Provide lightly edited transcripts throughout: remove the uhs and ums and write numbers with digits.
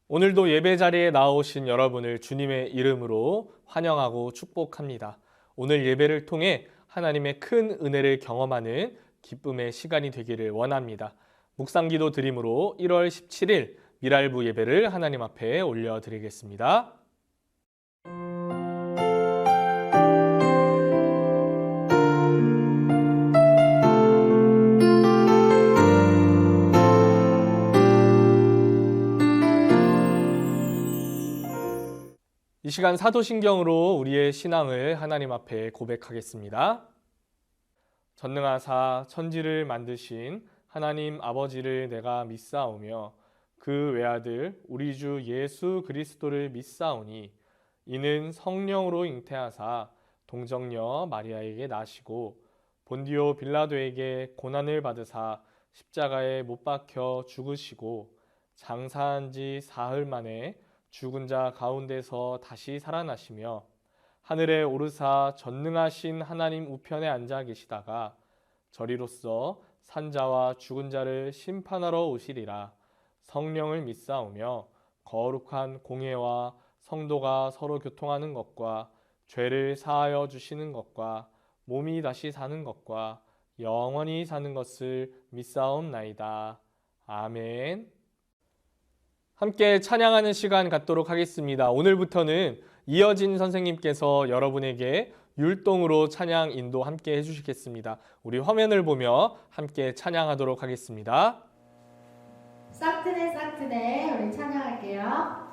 오늘도 예배 자리에 나오신 여러분을 주님의 이름으로 환영하고 축복합니다. 오늘 예배를 통해 하나님의 큰 은혜를 경험하는 기쁨의 시간이 되기를 원합니다. 묵상기도 드림으로 1월 17일 미랄부 예배를 하나님 앞에 올려드리겠습니다. 이 시간 사도신경으로 우리의 신앙을 하나님 앞에 고백하겠습니다. 전능하사 천지를 만드신 하나님 아버지를 내가 믿사오며 그 외아들 우리 주 예수 그리스도를 믿사오니 이는 성령으로 잉태하사 동정녀 마리아에게 나시고 본디오 빌라도에게 고난을 받으사 십자가에 못 박혀 죽으시고 장사한 지 사흘 만에 죽은 자 가운데서 다시 살아나시며 하늘에 오르사 전능하신 하나님 우편에 앉아 계시다가 저리로서 산자와 죽은 자를 심판하러 오시리라. 성령을 믿사오며 거룩한 공회와 성도가 서로 교통하는 것과 죄를 사하여 주시는 것과 몸이 다시 사는 것과 영원히 사는 것을 믿사옵나이다. 아멘. 함께 찬양하는 시간 갖도록 하겠습니다. 오늘부터는 이어진 선생님께서 여러분에게 율동으로 찬양 인도 함께 해주시겠습니다. 우리 화면을 보며 함께 찬양하도록 하겠습니다. 싹트네 싹트네 우리 찬양할게요.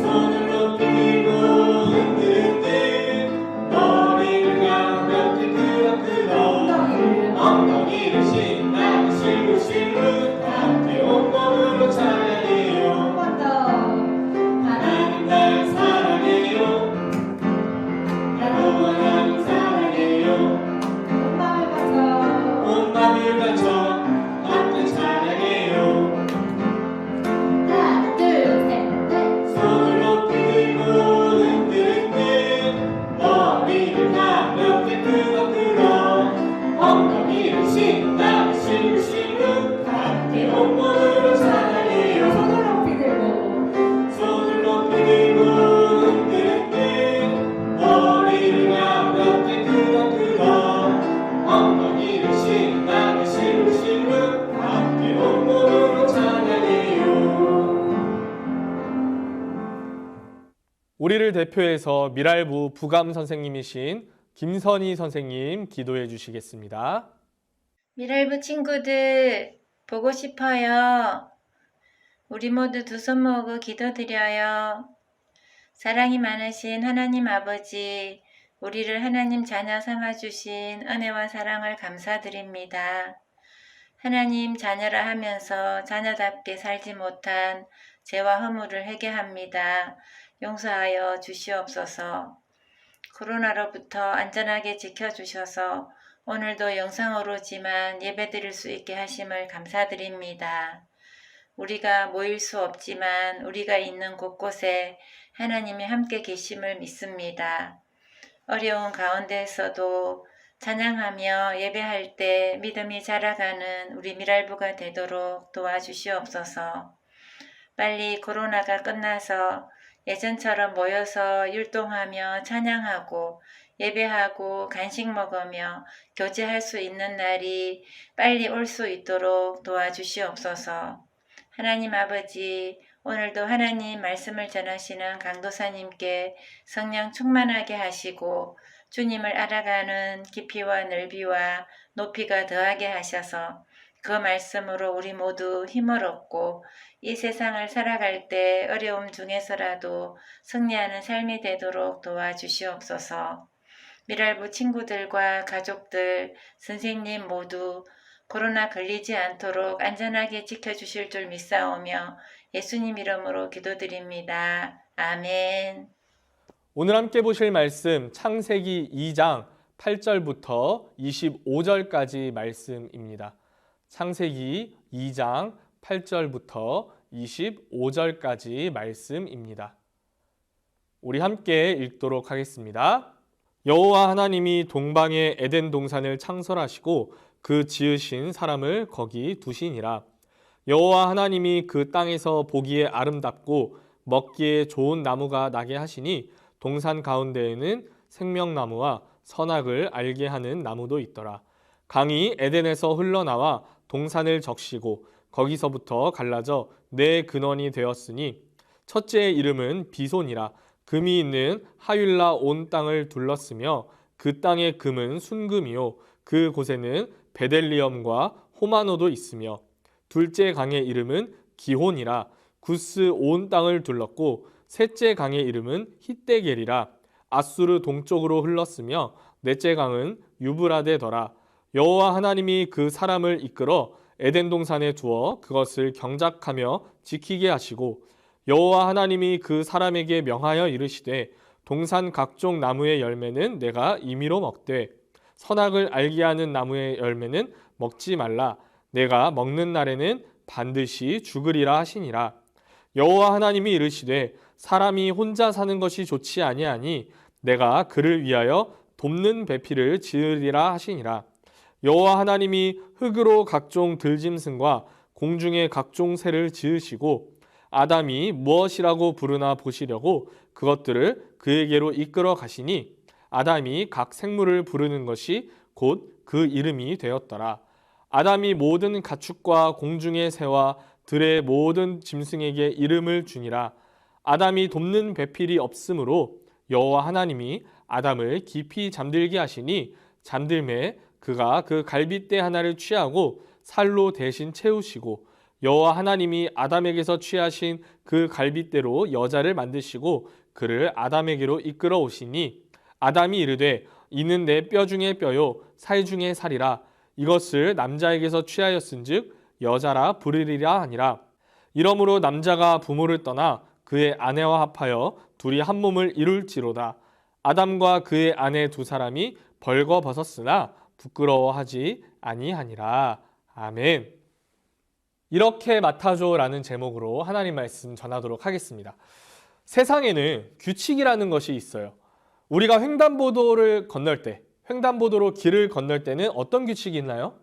손을 높이고 흔들어 우리를 대표해서 미랄부 부감 선생님이신 김선희 선생님 기도해 주시겠습니다. 미랄부 친구들 보고 싶어요. 우리 모두 두 손 모으고 기도드려요. 사랑이 많으신 하나님 아버지, 우리를 하나님 자녀 삼아주신 은혜와 사랑을 감사드립니다. 하나님 자녀라 하면서 자녀답게 살지 못한 죄와 허물을 회개합니다. 용서하여 주시옵소서. 코로나로부터 안전하게 지켜주셔서 오늘도 영상으로지만 예배드릴 수 있게 하심을 감사드립니다. 우리가 모일 수 없지만 우리가 있는 곳곳에 하나님이 함께 계심을 믿습니다. 어려운 가운데에서도 찬양하며 예배할 때 믿음이 자라가는 우리 미랄부가 되도록 도와주시옵소서. 빨리 코로나가 끝나서 예전처럼 모여서 율동하며 찬양하고 예배하고 간식 먹으며 교제할 수 있는 날이 빨리 올 수 있도록 도와주시옵소서. 하나님 아버지, 오늘도 하나님 말씀을 전하시는 강도사님께 성령 충만하게 하시고 주님을 알아가는 깊이와 넓이와 높이가 더하게 하셔서 그 말씀으로 우리 모두 힘을 얻고 이 세상을 살아갈 때 어려움 중에서라도 승리하는 삶이 되도록 도와주시옵소서. 미랄부 친구들과 가족들, 선생님 모두 코로나 걸리지 않도록 안전하게 지켜주실 줄 믿사오며 예수님 이름으로 기도드립니다. 아멘. 오늘 함께 보실 말씀 창세기 2장 8절부터 25절까지 말씀입니다. 창세기 2장 8절부터 25절까지 말씀입니다. 우리 함께 읽도록 하겠습니다. 여호와 하나님이 동방의 에덴 동산을 창설하시고 그 지으신 사람을 거기 두시니라. 여호와 하나님이 그 땅에서 보기에 아름답고 먹기에 좋은 나무가 나게 하시니 동산 가운데에는 생명나무와 선악을 알게 하는 나무도 있더라. 강이 에덴에서 흘러나와 동산을 적시고 거기서부터 갈라져 네 근원이 되었으니 첫째의 이름은 비손이라. 금이 있는 하윌라 온 땅을 둘렀으며 그 땅의 금은 순금이요 그 곳에는 베델리엄과 호마노도 있으며 둘째 강의 이름은 기혼이라. 구스 온 땅을 둘렀고 셋째 강의 이름은 히데겔이라. 아수르 동쪽으로 흘렀으며 넷째 강은 유브라데더라. 여호와 하나님이 그 사람을 이끌어 에덴 동산에 두어 그것을 경작하며 지키게 하시고 여호와 하나님이 그 사람에게 명하여 이르시되 동산 각종 나무의 열매는 내가 임의로 먹되 선악을 알게 하는 나무의 열매는 먹지 말라. 내가 먹는 날에는 반드시 죽으리라 하시니라. 여호와 하나님이 이르시되 사람이 혼자 사는 것이 좋지 아니하니 내가 그를 위하여 돕는 배필을 지으리라 하시니라. 여호와 하나님이 흙으로 각종 들짐승과 공중의 각종 새를 지으시고 아담이 무엇이라고 부르나 보시려고 그것들을 그에게로 이끌어 가시니 아담이 각 생물을 부르는 것이 곧 그 이름이 되었더라. 아담이 모든 가축과 공중의 새와 들의 모든 짐승에게 이름을 주니라. 아담이 돕는 배필이 없으므로 여호와 하나님이 아담을 깊이 잠들게 하시니 잠들매 그가 그 갈빗대 하나를 취하고 살로 대신 채우시고 여호와 하나님이 아담에게서 취하신 그 갈빗대로 여자를 만드시고 그를 아담에게로 이끌어 오시니 아담이 이르되 이는 내 뼈 중에 뼈요 살 중에 살이라. 이것을 남자에게서 취하였은즉 여자라 부르리라 하니라. 이러므로 남자가 부모를 떠나 그의 아내와 합하여 둘이 한 몸을 이룰지로다. 아담과 그의 아내 두 사람이 벌거벗었으나 부끄러워하지 아니하니라. 아멘. 이렇게 맡아줘라는 제목으로 하나님 말씀 전하도록 하겠습니다. 세상에는 규칙이라는 것이 있어요. 우리가 횡단보도를 건널 때, 횡단보도로 길을 건널 때는 어떤 규칙이 있나요?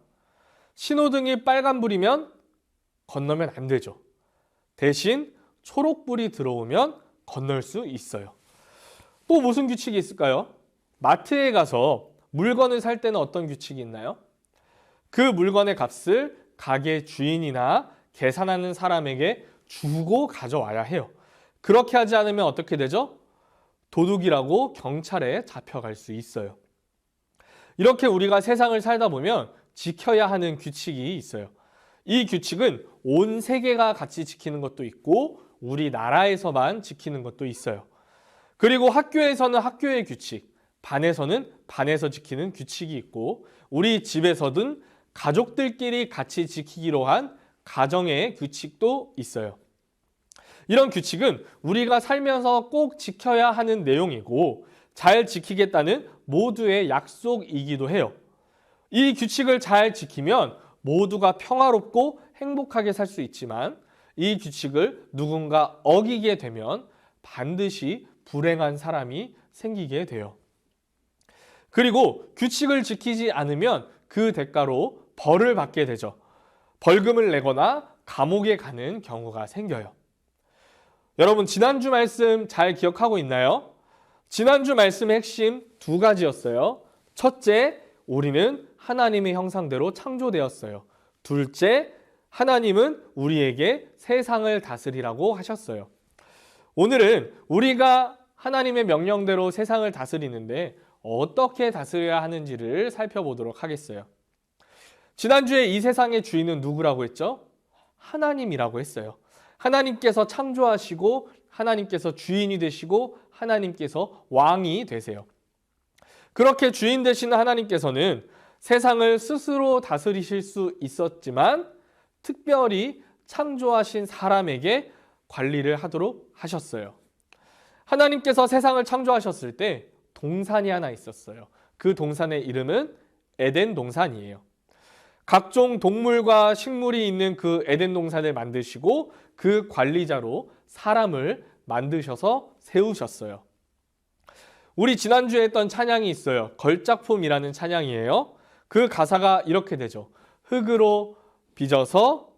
신호등이 빨간불이면 건너면 안 되죠. 대신 초록불이 들어오면 건널 수 있어요. 또 무슨 규칙이 있을까요? 마트에 가서 물건을 살 때는 어떤 규칙이 있나요? 그 물건의 값을 가게 주인이나 계산하는 사람에게 주고 가져와야 해요. 그렇게 하지 않으면 어떻게 되죠? 도둑이라고 경찰에 잡혀갈 수 있어요. 이렇게 우리가 세상을 살다 보면 지켜야 하는 규칙이 있어요. 이 규칙은 온 세계가 같이 지키는 것도 있고 우리나라에서만 지키는 것도 있어요. 그리고 학교에서는 학교의 규칙, 반에서는 반에서 지키는 규칙이 있고 우리 집에서든 가족들끼리 같이 지키기로 한 가정의 규칙도 있어요. 이런 규칙은 우리가 살면서 꼭 지켜야 하는 내용이고 잘 지키겠다는 모두의 약속이기도 해요. 이 규칙을 잘 지키면 모두가 평화롭고 행복하게 살 수 있지만 이 규칙을 누군가 어기게 되면 반드시 불행한 사람이 생기게 돼요. 그리고 규칙을 지키지 않으면 그 대가로 벌을 받게 되죠. 벌금을 내거나 감옥에 가는 경우가 생겨요. 여러분, 지난주 말씀 잘 기억하고 있나요? 지난주 말씀의 핵심 두 가지였어요. 첫째, 우리는 하나님의 형상대로 창조되었어요. 둘째, 하나님은 우리에게 세상을 다스리라고 하셨어요. 오늘은 우리가 하나님의 명령대로 세상을 다스리는데 어떻게 다스려야 하는지를 살펴보도록 하겠어요. 지난주에 이 세상의 주인은 누구라고 했죠? 하나님이라고 했어요. 하나님께서 창조하시고 하나님께서 주인이 되시고 하나님께서 왕이 되세요. 그렇게 주인 되시는 하나님께서는 세상을 스스로 다스리실 수 있었지만 특별히 창조하신 사람에게 관리를 하도록 하셨어요. 하나님께서 세상을 창조하셨을 때 동산이 하나 있었어요. 그 동산의 이름은 에덴 동산이에요. 각종 동물과 식물이 있는 그 에덴 동산을 만드시고 그 관리자로 사람을 만드셔서 세우셨어요. 우리 지난주에 했던 찬양이 있어요. 걸작품이라는 찬양이에요. 그 가사가 이렇게 되죠. 흙으로 빚어서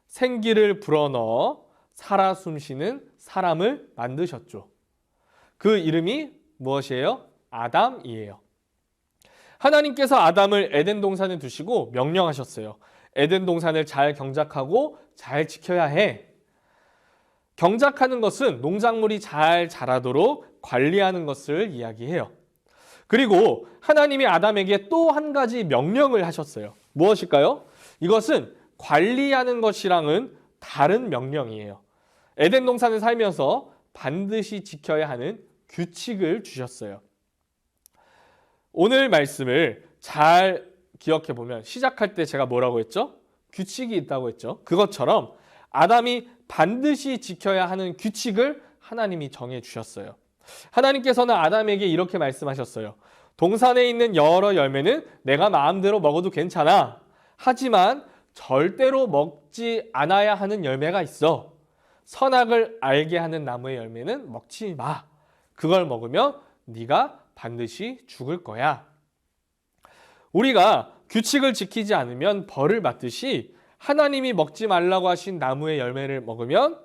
생기를 불어넣어 살아 숨쉬는 사람을 만드셨죠. 그 이름이 무엇이에요? 아담이에요. 하나님께서 아담을 에덴 동산에 두시고 명령하셨어요. 에덴 동산을 잘 경작하고 잘 지켜야 해. 경작하는 것은 농작물이 잘 자라도록 관리하는 것을 이야기해요. 그리고 하나님이 아담에게 또 한 가지 명령을 하셨어요. 무엇일까요? 이것은 관리하는 것이랑은 다른 명령이에요. 에덴 동산에 살면서 반드시 지켜야 하는 규칙을 주셨어요. 오늘 말씀을 잘 기억해 보면 시작할 때 제가 뭐라고 했죠? 규칙이 있다고 했죠. 그것처럼 아담이 반드시 지켜야 하는 규칙을 하나님이 정해 주셨어요. 하나님께서는 아담에게 이렇게 말씀하셨어요. 동산에 있는 여러 열매는 내가 마음대로 먹어도 괜찮아. 하지만 절대로 먹지 않아야 하는 열매가 있어. 선악을 알게 하는 나무의 열매는 먹지 마. 그걸 먹으면 네가 반드시 죽을 거야. 우리가 규칙을 지키지 않으면 벌을 받듯이 하나님이 먹지 말라고 하신 나무의 열매를 먹으면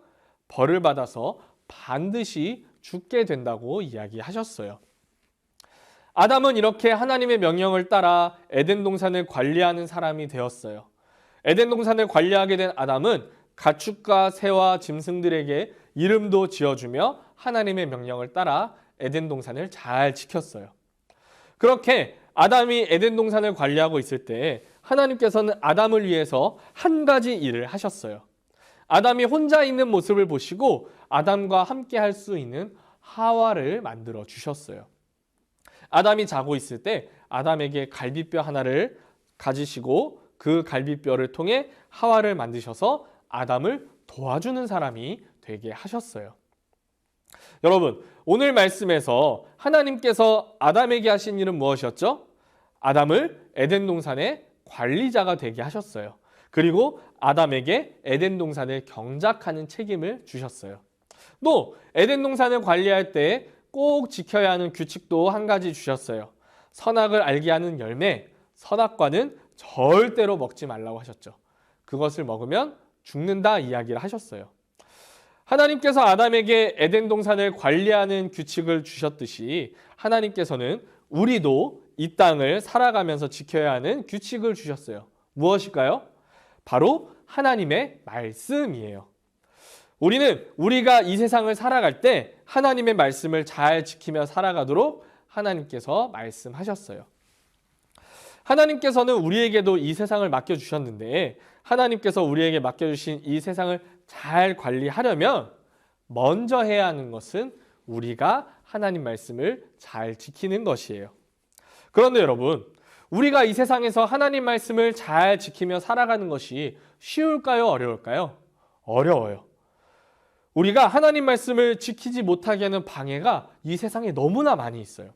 벌을 받아서 반드시 죽게 된다고 이야기하셨어요. 아담은 이렇게 하나님의 명령을 따라 에덴 동산을 관리하는 사람이 되었어요. 에덴 동산을 관리하게 된 아담은 가축과 새와 짐승들에게 이름도 지어주며 하나님의 명령을 따라 에덴 동산을 잘 지켰어요. 그렇게 아담이 에덴 동산을 관리하고 있을 때 하나님께서는 아담을 위해서 한 가지 일을 하셨어요. 아담이 혼자 있는 모습을 보시고 아담과 함께 할 수 있는 하와를 만들어 주셨어요. 아담이 자고 있을 때 아담에게 갈비뼈 하나를 가지시고 그 갈비뼈를 통해 하와를 만드셔서 아담을 도와주는 사람이 되게 하셨어요. 여러분, 오늘 말씀에서 하나님께서 아담에게 하신 일은 무엇이었죠? 아담을 에덴 동산의 관리자가 되게 하셨어요. 그리고 아담에게 에덴 동산을 경작하는 책임을 주셨어요. 또 에덴 동산을 관리할 때 꼭 지켜야 하는 규칙도 한 가지 주셨어요. 선악을 알게 하는 열매, 선악과는 절대로 먹지 말라고 하셨죠. 그것을 먹으면 죽는다 이야기를 하셨어요. 하나님께서 아담에게 에덴 동산을 관리하는 규칙을 주셨듯이 하나님께서는 우리도 이 땅을 살아가면서 지켜야 하는 규칙을 주셨어요. 무엇일까요? 바로 하나님의 말씀이에요. 우리는 우리가 이 세상을 살아갈 때 하나님의 말씀을 잘 지키며 살아가도록 하나님께서 말씀하셨어요. 하나님께서는 우리에게도 이 세상을 맡겨주셨는데 하나님께서 우리에게 맡겨주신 이 세상을 잘 관리하려면 먼저 해야 하는 것은 우리가 하나님 말씀을 잘 지키는 것이에요. 그런데 여러분, 우리가 이 세상에서 하나님 말씀을 잘 지키며 살아가는 것이 쉬울까요? 어려울까요? 어려워요. 우리가 하나님 말씀을 지키지 못하게 하는 방해가 이 세상에 너무나 많이 있어요.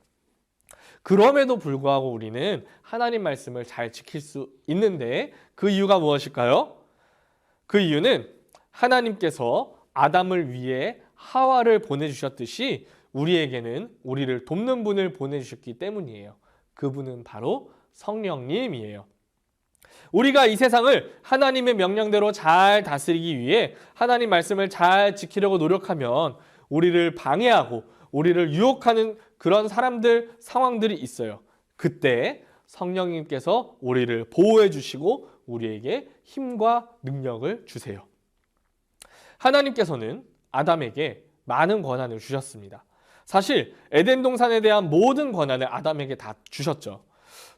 그럼에도 불구하고 우리는 하나님 말씀을 잘 지킬 수 있는데 그 이유가 무엇일까요? 그 이유는 하나님께서 아담을 위해 하와를 보내주셨듯이 우리에게는 우리를 돕는 분을 보내주셨기 때문이에요. 그분은 바로 성령님이에요. 우리가 이 세상을 하나님의 명령대로 잘 다스리기 위해 하나님 말씀을 잘 지키려고 노력하면 우리를 방해하고 우리를 유혹하는 그런 사람들, 상황들이 있어요. 그때 성령님께서 우리를 보호해 주시고 우리에게 힘과 능력을 주세요. 하나님께서는 아담에게 많은 권한을 주셨습니다. 사실 에덴 동산에 대한 모든 권한을 아담에게 다 주셨죠.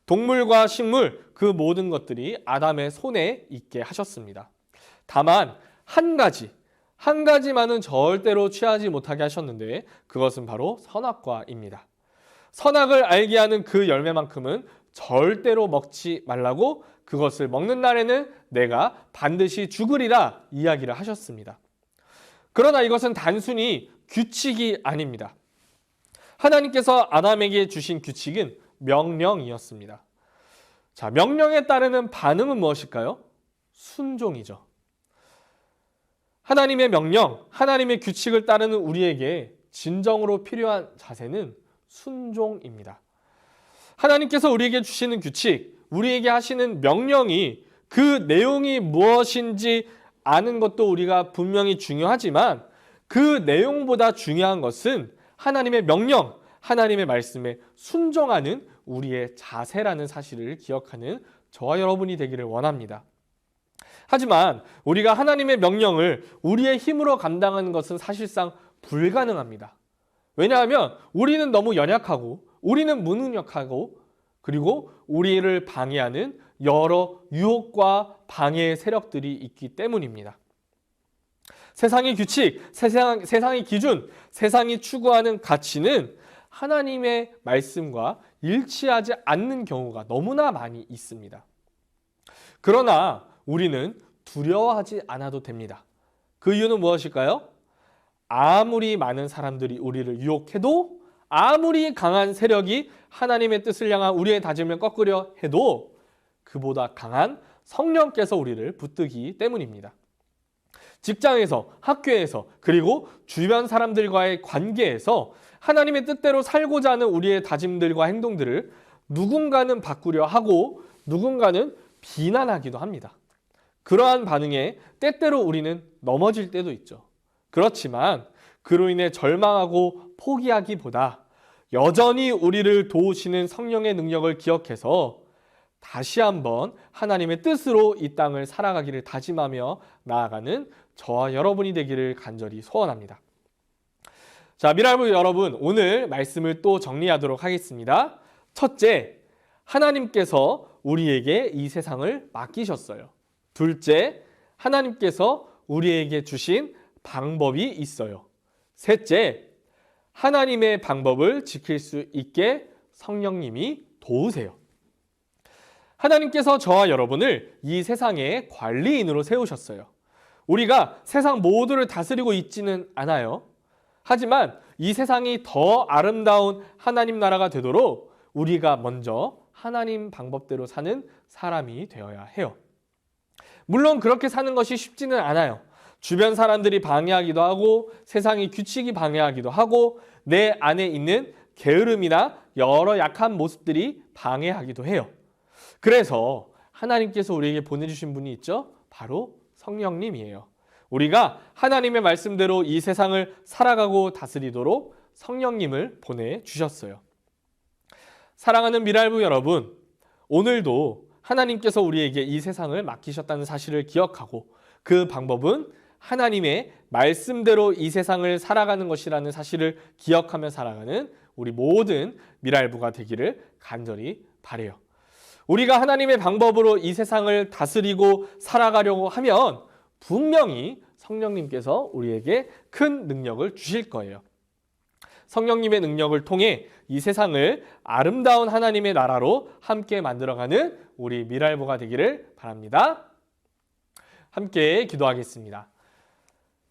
동물과 식물, 그 모든 것들이 아담의 손에 있게 하셨습니다. 다만 한 가지만은 절대로 취하지 못하게 하셨는데 그것은 바로 선악과입니다. 선악을 알게 하는 그 열매만큼은 절대로 먹지 말라고, 그것을 먹는 날에는 내가 반드시 죽으리라 이야기를 하셨습니다. 그러나 이것은 단순히 규칙이 아닙니다. 하나님께서 아담에게 주신 규칙은 명령이었습니다. 자, 명령에 따르는 반응은 무엇일까요? 순종이죠. 하나님의 명령, 하나님의 규칙을 따르는 우리에게 진정으로 필요한 자세는 순종입니다. 하나님께서 우리에게 주시는 규칙, 우리에게 하시는 명령이 그 내용이 무엇인지 아는 것도 우리가 분명히 중요하지만 그 내용보다 중요한 것은 하나님의 명령, 하나님의 말씀에 순종하는 우리의 자세라는 사실을 기억하는 저와 여러분이 되기를 원합니다. 하지만 우리가 하나님의 명령을 우리의 힘으로 감당하는 것은 사실상 불가능합니다. 왜냐하면 우리는 너무 연약하고 우리는 무능력하고 그리고 우리를 방해하는 여러 유혹과 방해의 세력들이 있기 때문입니다. 세상의 규칙, 세상의 기준, 세상이 추구하는 가치는 하나님의 말씀과 일치하지 않는 경우가 너무나 많이 있습니다. 그러나 우리는 두려워하지 않아도 됩니다. 그 이유는 무엇일까요? 아무리 많은 사람들이 우리를 유혹해도, 아무리 강한 세력이 하나님의 뜻을 향한 우리의 다짐을 꺾으려 해도 그보다 강한 성령께서 우리를 붙들기 때문입니다. 직장에서, 학교에서, 그리고 주변 사람들과의 관계에서 하나님의 뜻대로 살고자 하는 우리의 다짐들과 행동들을 누군가는 바꾸려 하고 누군가는 비난하기도 합니다. 그러한 반응에 때때로 우리는 넘어질 때도 있죠. 그렇지만 그로 인해 절망하고 포기하기보다 여전히 우리를 도우시는 성령의 능력을 기억해서 다시 한번 하나님의 뜻으로 이 땅을 살아가기를 다짐하며 나아가는 저와 여러분이 되기를 간절히 소원합니다. 자, 미랄부 여러분, 오늘 말씀을 또 정리하도록 하겠습니다. 첫째, 하나님께서 우리에게 이 세상을 맡기셨어요. 둘째, 하나님께서 우리에게 주신 방법이 있어요. 셋째, 하나님의 방법을 지킬 수 있게 성령님이 도우세요. 하나님께서 저와 여러분을 이 세상의 관리인으로 세우셨어요. 우리가 세상 모두를 다스리고 있지는 않아요. 하지만 이 세상이 더 아름다운 하나님 나라가 되도록 우리가 먼저 하나님 방법대로 사는 사람이 되어야 해요. 물론 그렇게 사는 것이 쉽지는 않아요. 주변 사람들이 방해하기도 하고 세상의 규칙이 방해하기도 하고 내 안에 있는 게으름이나 여러 약한 모습들이 방해하기도 해요. 그래서 하나님께서 우리에게 보내주신 분이 있죠. 바로 성령님이에요. 우리가 하나님의 말씀대로 이 세상을 살아가고 다스리도록 성령님을 보내주셨어요. 사랑하는 미랄부 여러분, 오늘도 하나님께서 우리에게 이 세상을 맡기셨다는 사실을 기억하고 그 방법은 하나님의 말씀대로 이 세상을 살아가는 것이라는 사실을 기억하며 살아가는 우리 모든 미랄부가 되기를 간절히 바라요. 우리가 하나님의 방법으로 이 세상을 다스리고 살아가려고 하면 분명히 성령님께서 우리에게 큰 능력을 주실 거예요. 성령님의 능력을 통해 이 세상을 아름다운 하나님의 나라로 함께 만들어가는 우리 미랄부가 되기를 바랍니다. 함께 기도하겠습니다.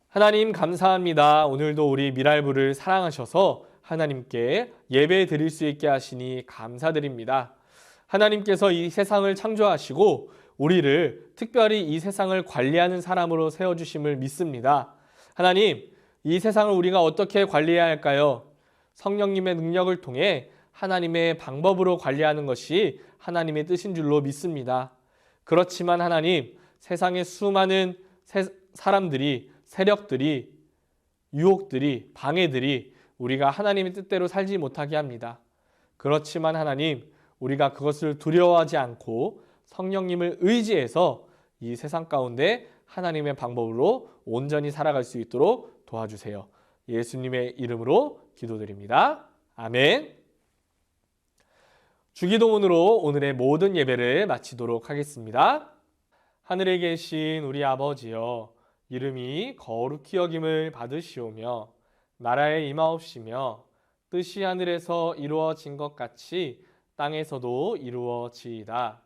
하나님 감사합니다. 오늘도 우리 미랄부를 사랑하셔서 하나님께 예배 드릴 수 있게 하시니 감사드립니다. 하나님께서 이 세상을 창조하시고 우리를 특별히 이 세상을 관리하는 사람으로 세워주심을 믿습니다. 하나님, 이 세상을 우리가 어떻게 관리해야 할까요? 성령님의 능력을 통해 하나님의 방법으로 관리하는 것이 하나님의 뜻인 줄로 믿습니다. 그렇지만 하나님, 세상의 수많은 사람들이, 세력들이, 유혹들이, 방해들이 우리가 하나님의 뜻대로 살지 못하게 합니다. 그렇지만 하나님, 우리가 그것을 두려워하지 않고 성령님을 의지해서 이 세상 가운데 하나님의 방법으로 온전히 살아갈 수 있도록 도와주세요. 예수님의 이름으로 기도드립니다. 아멘. 주기도문으로 오늘의 모든 예배를 마치도록 하겠습니다. 하늘에 계신 우리 아버지여, 이름이 거룩히 여김을 받으시오며 나라에 임하옵시며 뜻이 하늘에서 이루어진 것 같이 땅에서도 이루어지이다.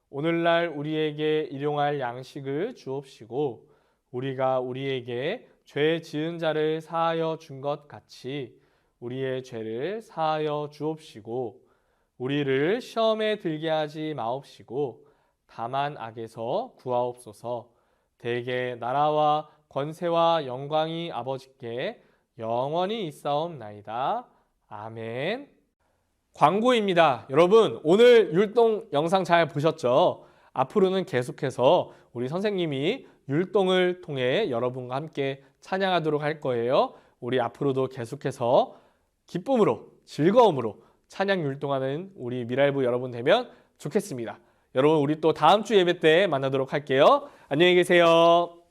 오늘날 우리에게 일용할 양식을 주옵시고 우리가 우리에게 죄 지은 자를 사하여 준 것 같이 우리의 죄를 사하여 주옵시고 우리를 시험에 들게 하지 마옵시고 다만 악에서 구하옵소서. 대개 나라와 권세와 영광이 아버지께 영원히 있사옵나이다. 아멘. 광고입니다. 여러분, 오늘 율동 영상 잘 보셨죠? 앞으로는 계속해서 우리 선생님이 율동을 통해 여러분과 함께 찬양하도록 할 거예요. 우리 앞으로도 계속해서 기쁨으로, 즐거움으로 찬양 율동하는 우리 미랄부 여러분 되면 좋겠습니다. 여러분, 우리 또 다음 주 예배 때 만나도록 할게요. 안녕히 계세요.